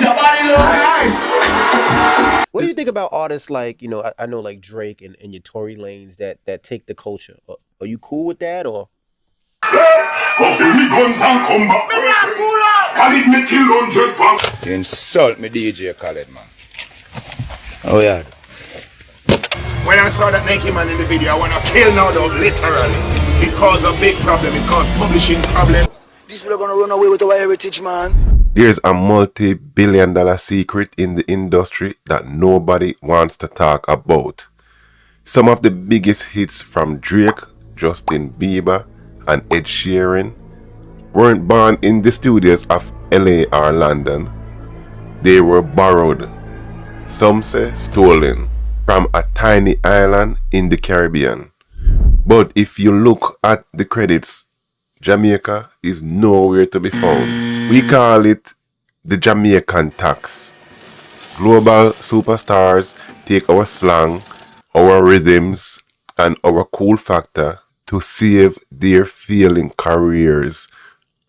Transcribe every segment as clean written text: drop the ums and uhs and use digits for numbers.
your body look nice. What do you think about artists like, I know like Drake and your Tory Lanez that take the culture? Are you cool with that or? You insult me, DJ Khaled, man. Oh yeah. When I saw that naked man in the video, I want to kill now those literally. It caused a big problem, it caused publishing problem. These people are gonna run away with our heritage, man. There's a multi-billion-dollar secret in the industry that nobody wants to talk about. Some of the biggest hits from Drake, Justin Bieber, and Ed Sheeran weren't born in the studios of LA or London. They were borrowed, some say stolen, from a tiny island in the Caribbean. But if you look at the credits, Jamaica is nowhere to be found. We call it the Jamaican Tax. Global superstars take our slang, our rhythms, and our cool factor to save their failing careers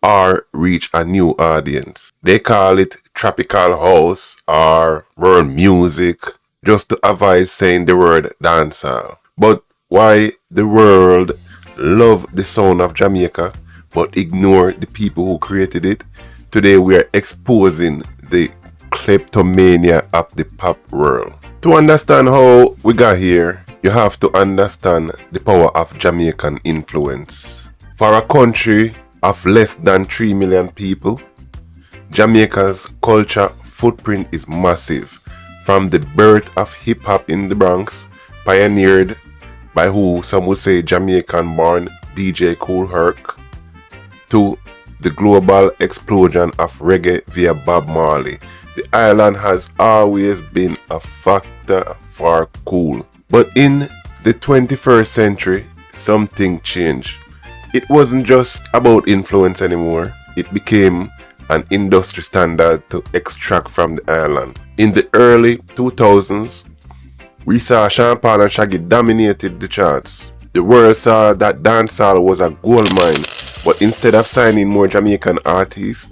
or reach a new audience. They call it tropical house or world music, just to avoid saying the word dancehall. But why the world love the sound of Jamaica but ignore the people who created it? Today we are exposing the kleptomania of the pop world. To understand how we got here, you have to understand the power of Jamaican influence. For a country of less than 3 million people, Jamaica's culture footprint is massive. From the birth of hip-hop in the Bronx, pioneered by who some would say Jamaican-born DJ Kool Herc, to the global explosion of reggae via Bob Marley, the island has always been a factor for cool. But in the 21st century, something changed. It wasn't just about influence anymore. It became an industry standard to extract from the island. In the early 2000s, we saw Sean Paul and Shaggy dominated the charts. The world saw that dancehall was a gold mine, but instead of signing more Jamaican artists,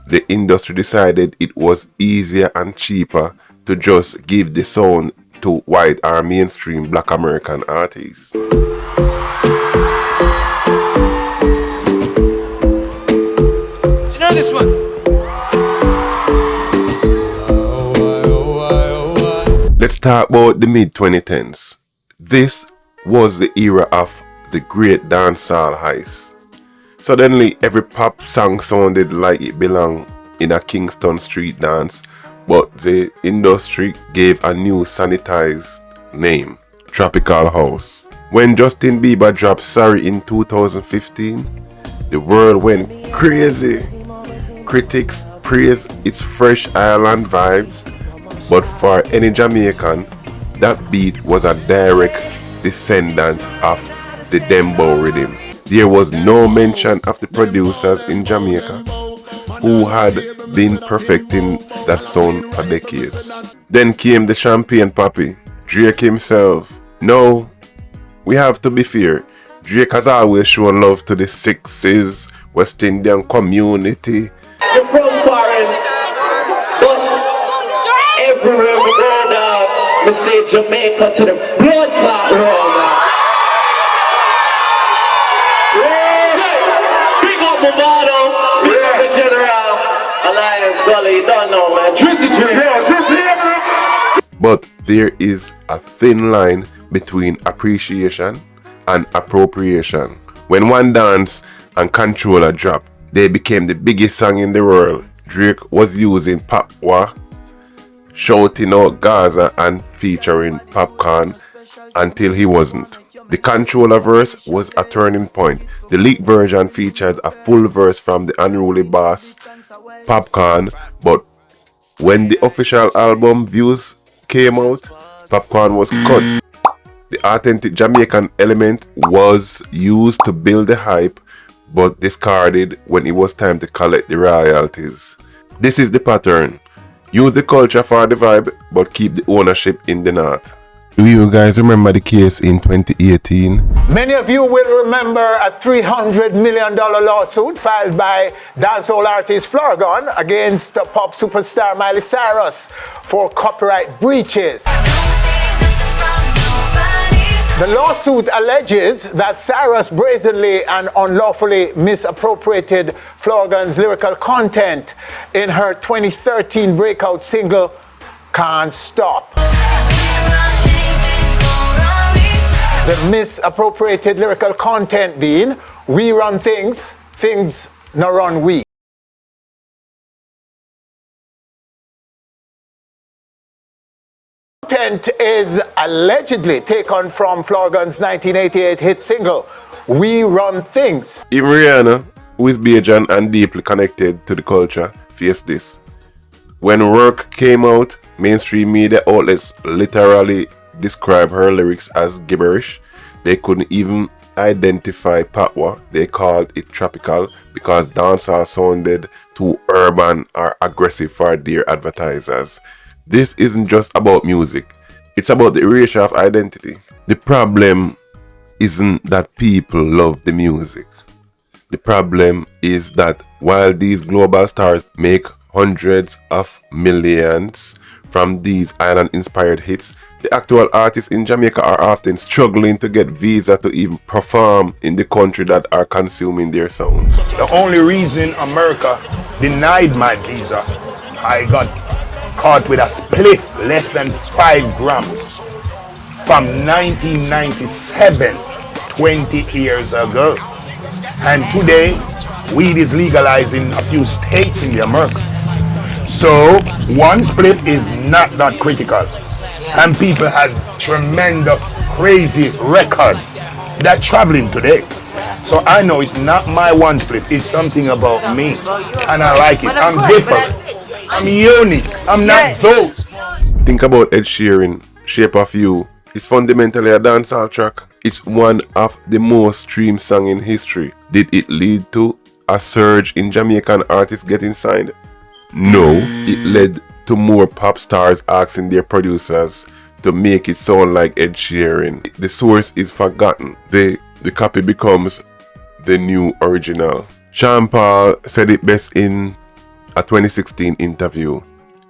the industry decided it was easier and cheaper to just give the sound to white or mainstream black American artists. Do you know this one? Let's talk about the mid-2010s. This was the era of the great dancehall heist. Suddenly, every pop song sounded like it belonged in a Kingston street dance, but the industry gave a new sanitized name, Tropical House. When Justin Bieber dropped Sorry in 2015, the world went crazy. Critics praised its fresh island vibes, but for any Jamaican, that beat was a direct descendant of the dembow rhythm. There was no mention of the producers in Jamaica who had been perfecting that sound for decades. Then came the champagne papi, Drake himself. Now, we have to be fair. Drake has always shown love to the Sixes, West Indian community. You're from foreign, but everywhere we go now, we say Jamaica to the blood clot road. Big up Movado, big up the General, Alliance Gully, you don't know, man. Drizzy. But there is a thin line between appreciation and appropriation. When one dance and controller dropped, they became the biggest song in the world. Drake was using Papwa, shouting out Gaza and featuring Popcorn until he wasn't. The controller verse was a turning point. The leaked version featured a full verse from the unruly boss Popcorn, but when the official album views came out, Popcorn was cut. The authentic Jamaican element was used to build the hype, but discarded when it was time to collect the royalties. This is the pattern. Use the culture for the vibe, but keep the ownership in the north. Do you guys remember the case in 2018? Many of you will remember a $300 million lawsuit filed by dancehall artist Flo Rida against pop superstar Miley Cyrus for copyright breaches. The lawsuit alleges that Cyrus brazenly and unlawfully misappropriated Flo Rida's lyrical content in her 2013 breakout single, Can't Stop. The misappropriated lyrical content being, we run things, things no run we. Content is allegedly taken from Flo Rida's 1988 hit single, We Run Things. Even Rihanna, who is Bajan and deeply connected to the culture, faced this. When work came out, mainstream media outlets literally described her lyrics as gibberish. They couldn't even identify patois. They called it tropical because dancehall sounded too urban or aggressive for their advertisers. This isn't just about music, it's about the erasure of identity. The problem isn't that people love the music. The problem is that while these global stars make hundreds of millions from these island-inspired hits, the actual artists in Jamaica are often struggling to get visa to even perform in the country that are consuming their sounds. The only reason America denied my visa, I got caught with a spliff less than 5 grams from 1997, 20 years ago. And today, weed is legalized in a few states in America. So, one spliff is not that critical. And people have tremendous, crazy records that traveling today. So I know it's not my one spliff, it's something about me. And I like it. I'm different. I'm unique. I'm not those. Think about Ed Sheeran, Shape of You. It's fundamentally a dancehall track. It's one of the most streamed songs in history. Did it lead to a surge in Jamaican artists getting signed? No, it led to more pop stars asking their producers to make it sound like Ed Sheeran. The source is forgotten. The copy becomes the new original. Sean Paul said it best in a 2016 interview.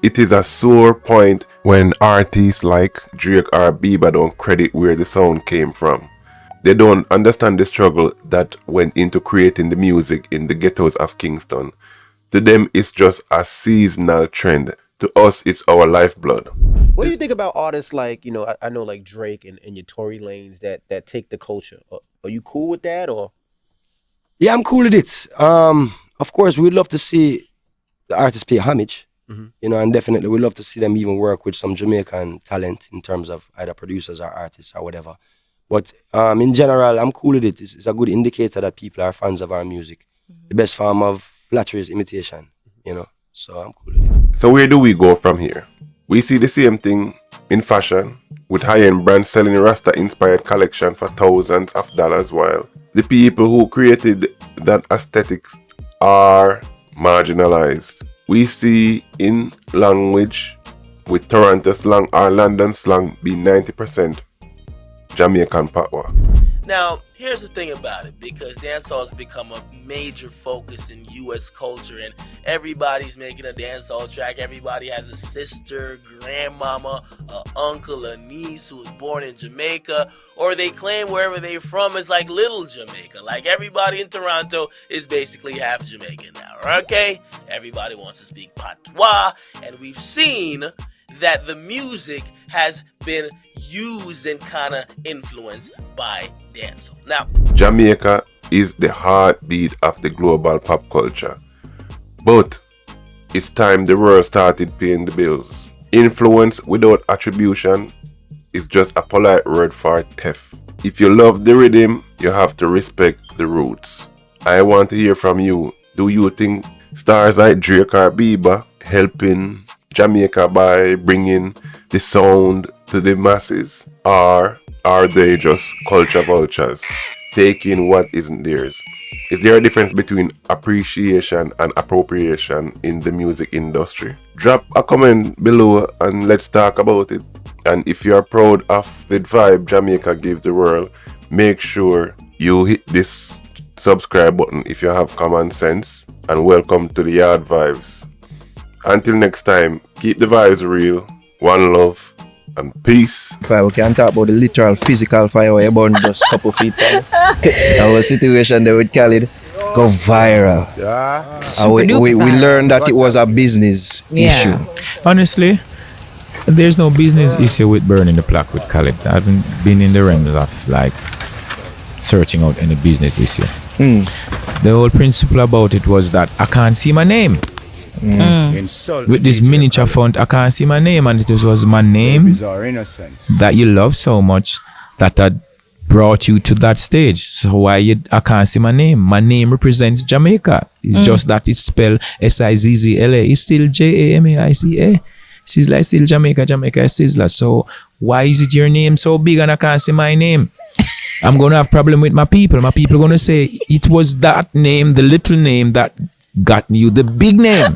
It is a sore point when artists like Drake or Bieber don't credit where the sound came from. They don't understand the struggle that went into creating the music in the ghettos of Kingston. To them, it's just a seasonal trend. To us, it's our lifeblood. What do you think about artists like, I know like Drake and your Tory Lanez that take the culture? Are you cool with that or? Yeah, I'm cool with it. Of course, we'd love to see the artists pay homage, and definitely we'd love to see them even work with some Jamaican talent in terms of either producers or artists or whatever. But in general, I'm cool with it. It's a good indicator that people are fans of our music. The best form of flattery is imitation, so I'm cool with it. So where do we go from here? We see the same thing in fashion, with high-end brands selling Rasta-inspired collection for thousands of dollars, while the people who created that aesthetics are marginalized. We see in language, with Toronto slang or London slang being 90% Jamaican patois. Now, here's the thing about it, because dancehall has become a major focus in U.S. culture, and everybody's making a dancehall track. Everybody has a sister, grandmama, a uncle, a niece who was born in Jamaica, or they claim wherever they're from is like little Jamaica. Like everybody in Toronto is basically half Jamaican now, okay? Everybody wants to speak patois, and we've seen that the music has been used and kind of influenced by dancehall. Now, Jamaica is the heartbeat of the global pop culture. But it's time the world started paying the bills. Influence without attribution is just a polite word for theft. If you love the rhythm, you have to respect the roots. I want to hear from you. Do you think stars like Drake or Bieber helping Jamaica by bringing the sound to the masses, or are they just culture vultures taking what isn't theirs? Is there a difference between appreciation and appropriation in the music industry? Drop a comment below and let's talk about it. And if you are proud of the vibe Jamaica gives the world, make sure you hit this subscribe button if you have common sense. And welcome to the Yaad Vibes. Until next time, keep the vibes real, one love, and peace. Fire, we can talk about the literal physical fire where you burn just a couple feet down. Our situation there with Khalid go viral. We learned that it was a business issue. Honestly, there's no business issue with burning the plaque with Khalid. I haven't been in the realms of like searching out any business issue. The whole principle about it was that I can't see my name. With this miniature font, I can't see my name, and it was my name that you love so much that had brought you to that stage. So I can't see my name. My name represents Jamaica. It's just that it's spelled Sizzla. It's still Jamaica. Sizzla is still Jamaica. Jamaica is Sizzla. So why is it your name so big and I can't see my name? I'm gonna have problem with my people. My people are gonna say it was that name, the little name that got you the big name.